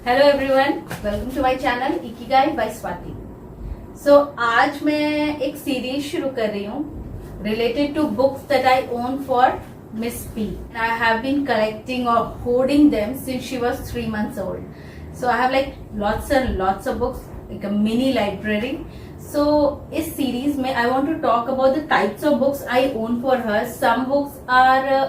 Hello everyone, welcome to my channel Ikigai by Swati. So आज मैं एक सीरीज शुरू कर रही हूँ related to books that I own for miss P. I have been collecting और hoarding them since she was 3 months old. So I have like lots and lots of books, like a mini library. So इस series में I want to talk about the types of books I own for her. Some books are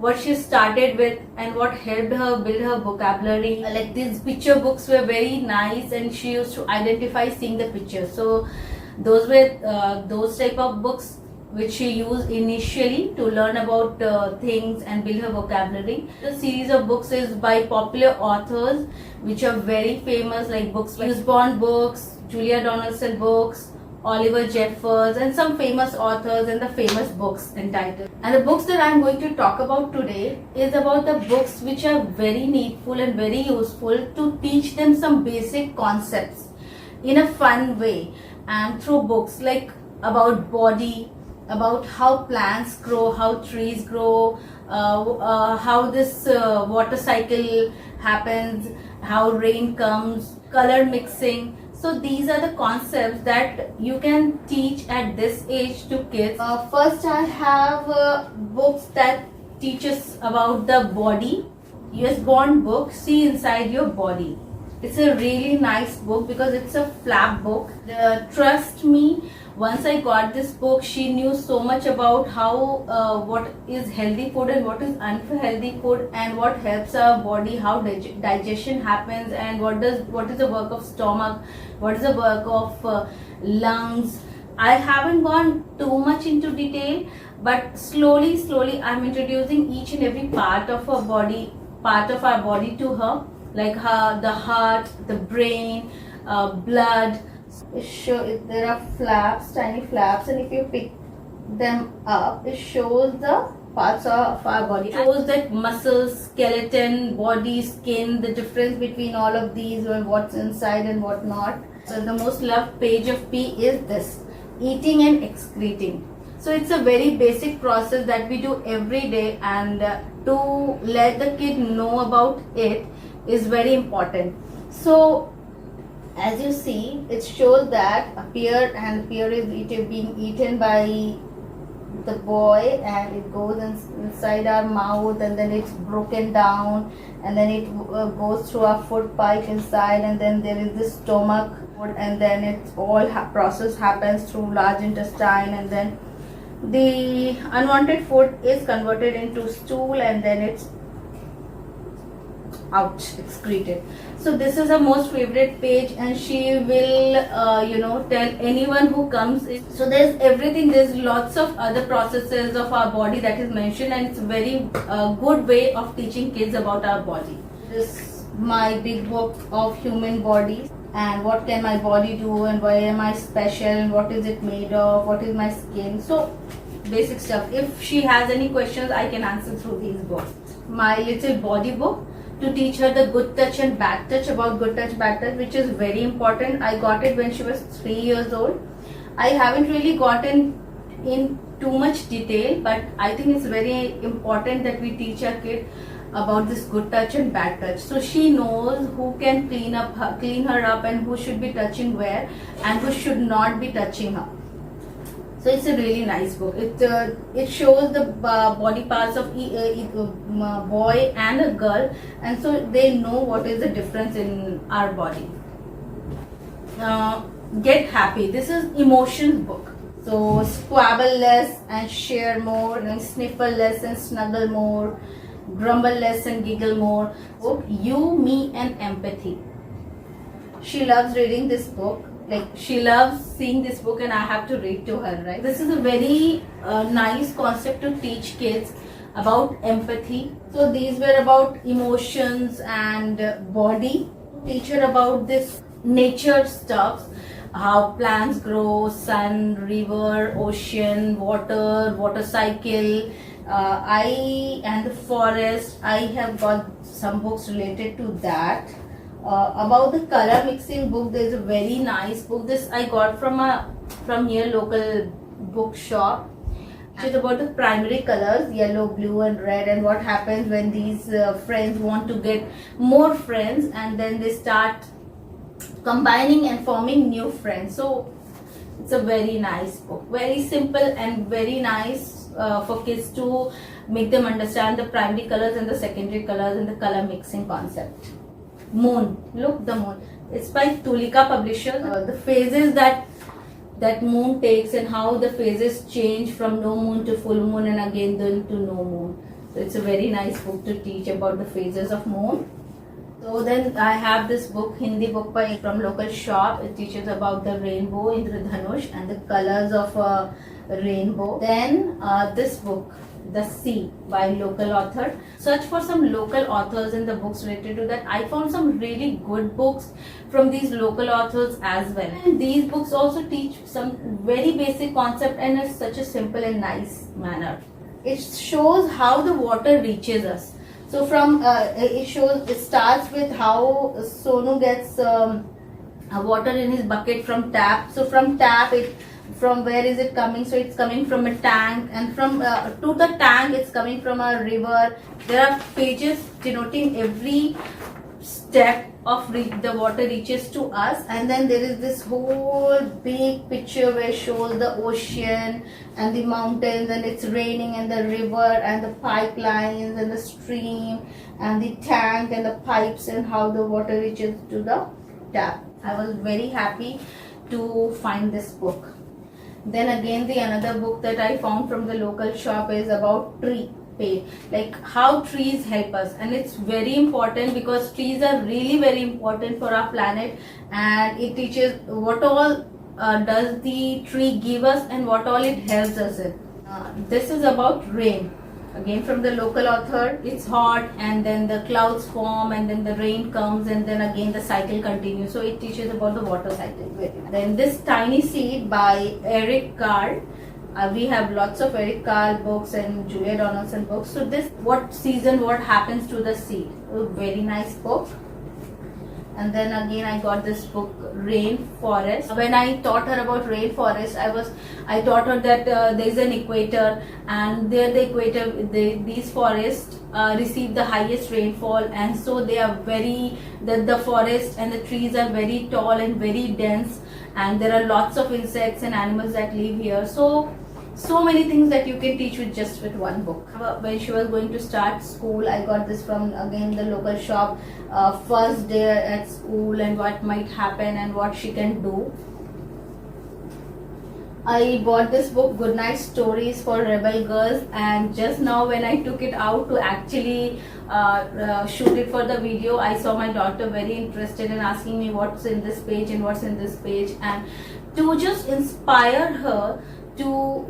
what she started with and what helped her build her vocabulary. Like these picture books were very nice and she used to identify seeing the pictures. So those were those type of books which she used initially to learn about things and build her vocabulary. The series of books is by popular authors which are very famous, like books like Usborne books, Julia Donaldson books, Oliver Jeffers, and some famous authors and the famous books entitled. And the books that I am going to talk about today is about the books which are very needful and very useful to teach them some basic concepts in a fun way, and through books like about body, about how plants grow, how trees grow, how this water cycle happens, how rain comes, color mixing. So these are the concepts that you can teach at this age to kids. First I have books that teach us about the body. Usborne book, See Inside Your Body. It's a really nice book because it's a flap book. Trust me, once I got this book, she knew so much about how what is healthy food and what is unhealthy food and what helps our body, how digestion happens, and what is the work of stomach, what is the work of lungs. I haven't gone too much into detail, but slowly I'm introducing each and every part of our body to her, like the heart, the brain, blood. There are flaps, tiny flaps, and if you pick them up, it shows the parts of our body. It shows that muscles, skeleton, body, skin, the difference between all of these, and what's inside and what not. So the most loved page of P is this: eating and excreting. So it's a very basic process that we do every day, and to let the kid know about it is very important. So as you see, it shows that a pear is being eaten by the boy, and it goes inside our mouth, and then it's broken down, and then it goes through our food pipe inside, and then there is the stomach, and then it's all process happens through large intestine, and then the unwanted food is converted into stool, and then it's out, excreted. So this is her most favorite page, and she will tell anyone who comes in. So there's everything, there's lots of other processes of our body that is mentioned, and it's a very good way of teaching kids about our body. This is my big book of human bodies, and what can my body do, and why am I special, and what is it made of, what is my skin. So basic stuff. If she has any questions, I can answer through these books. My little body book to teach her the good touch and bad touch, about good touch, bad touch, which is very important. I got it when she was 3 years old. I haven't really gotten in too much detail, but I think it's very important that we teach our kid about this good touch and bad touch, so she knows who can clean her up, and who should be touching where, and who should not be touching her. So it's a really nice book. It shows the body parts of boy and a girl, and so they know what is the difference in our body. Get Happy. This is emotions book. So squabble less and share more, and sniffle less and snuggle more, grumble less and giggle more. Book You, Me, and Empathy. She loves reading this book. Like, she loves seeing this book, and I have to read to her, right? This is a very nice concept to teach kids about empathy. So these were about emotions and body. Teach her about this nature stuff, how plants grow, sun, river, ocean, water cycle, and the forest. I have got some books related to that. About the color mixing book, there is a very nice book. This I got from here local bookshop, It's about the primary colors, yellow, blue and red, and what happens when these friends want to get more friends, and then they start combining and forming new friends. So it's a very nice book, very simple and very nice for kids to make them understand the primary colors and the secondary colors and the color mixing concept. Moon, look, the moon. It's by Tulika Publishers. The phases that moon takes and how the phases change from no moon to full moon and again then to no moon. So it's a very nice book to teach about the phases of moon. So then I have this book, Hindi book by from local shop. It teaches about the rainbow, Indradhanush, and the colors of a rainbow. Then this book, The Sea by local author. Search for some local authors in the books related to that. I found some really good books from these local authors as well. And these books also teach some very basic concept and in such a simple and nice manner. It shows how the water reaches us. So from it starts with how Sonu gets water in his bucket from tap. So from tap, from where is it coming? So it's coming from a tank, and from to the tank it's coming from a river. There are pages denoting every step of the water reaches to us, and then there is this whole big picture where it shows the ocean and the mountains, and it's raining, and the river and the pipelines and the stream and the tank and the pipes and how the water reaches to the tap. I was very happy to find this book. Then again, the another book that I found from the local shop is about tree pay, like how trees help us, and it's very important because trees are really very important for our planet, and it teaches what all does the tree give us and what all it helps us in. This is about rain. Again from the local author. It's hot and then the clouds form and then the rain comes and then again the cycle continues. So it teaches about the water cycle. Then this Tiny Seed by Eric Carle. We have lots of Eric Carle books and Julia Donaldson books. So this, what season, what happens to the seed. A very nice book. And then again I got this book, Rainforest. When I taught her about rainforest, I taught her that there is an equator, and there the equator, these forests receive the highest rainfall, and so they are the forest and the trees are very tall and very dense, and there are lots of insects and animals that live here. So many things that you can teach with one book. When she was going to start school, I got this from again the local shop. First day at school and what might happen and what she can do. I bought this book, Goodnight Stories for Rebel Girls, and just now when I took it out to actually shoot it for the video, I saw my daughter very interested in asking me what's in this page and what's in this page, and to just inspire her to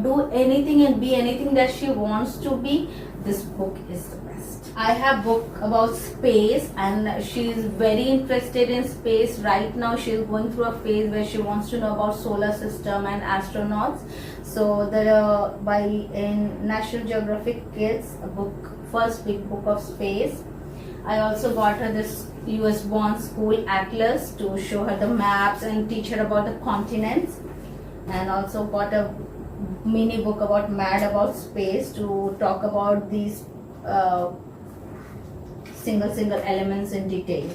do anything and be anything that she wants to be, this book is the best. I have book about space, and she is very interested in space right now. She is going through a phase where she wants to know about solar system and astronauts. So in National Geographic Kids, a book, first big book of space. I also got her this US Born School Atlas to show her the maps and teach her about the continents. And also got a mini book about Mad About Space to talk about these single elements in detail.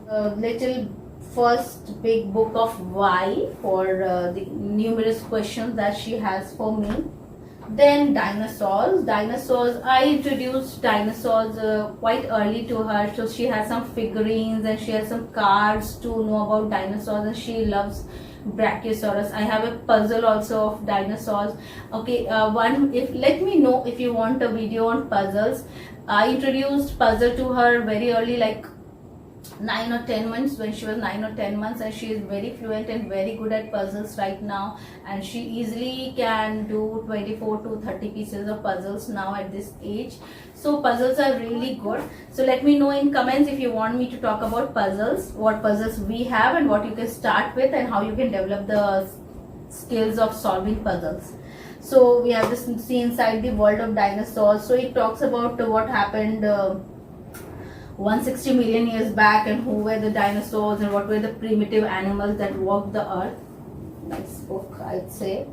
A little first big book of Why for the numerous questions that she has for me. Then dinosaurs. I introduced dinosaurs quite early to her, so she has some figurines and she has some cards to know about dinosaurs, and she loves Brachiosaurus. I have a puzzle also of dinosaurs. Okay, let me know if you want a video on puzzles. I introduced puzzle to her very early, like 9 or 10 months, when she was 9 or 10 months, and she is very fluent and very good at puzzles right now, and she easily can do 24 to 30 pieces of puzzles now at this age. So puzzles are really good. So let me know in comments if you want me to talk about puzzles, what puzzles we have and what you can start with and how you can develop the skills of solving puzzles. So we have this See Inside the World of Dinosaurs. So it talks about what happened 160 million years back, and who were the dinosaurs and what were the primitive animals that walked the earth. Nice book, I'd say.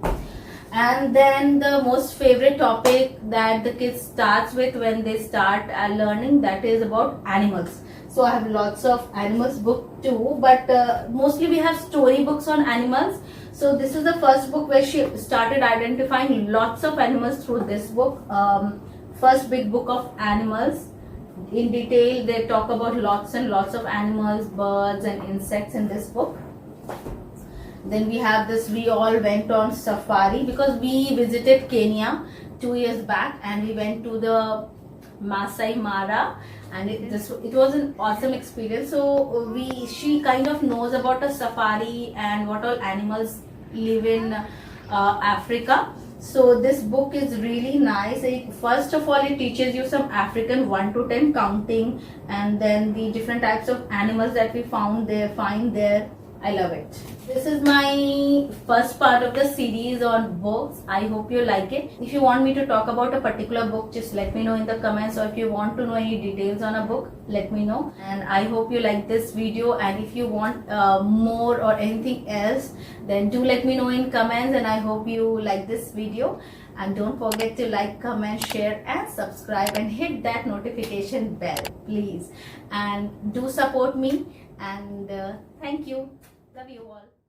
And then the most favorite topic that the kids starts with when they start learning, that is about animals. So I have lots of animals book too, but mostly we have story books on animals. So this is the first book where she started identifying lots of animals through this book. First big book of animals. In detail, they talk about lots and lots of animals, birds and insects in this book. Then we have this, we all went on safari because we visited Kenya 2 years back, and we went to the Masai Mara, and it was an awesome experience. So she kind of knows about a safari and what all animals live in Africa. So this book is really nice. First of all, it teaches you some African 1 to 10 counting, and then the different types of animals that we find there. I love it. This is my first part of the series on books. I hope you like it. If you want me to talk about a particular book, just let me know in the comments, or if you want to know any details on a book, let me know. And I hope you like this video, and if you want more or anything else, then do let me know in comments, and I hope you like this video. And don't forget to like, comment, share and subscribe, and hit that notification bell, please. And do support me, and thank you. Love you all.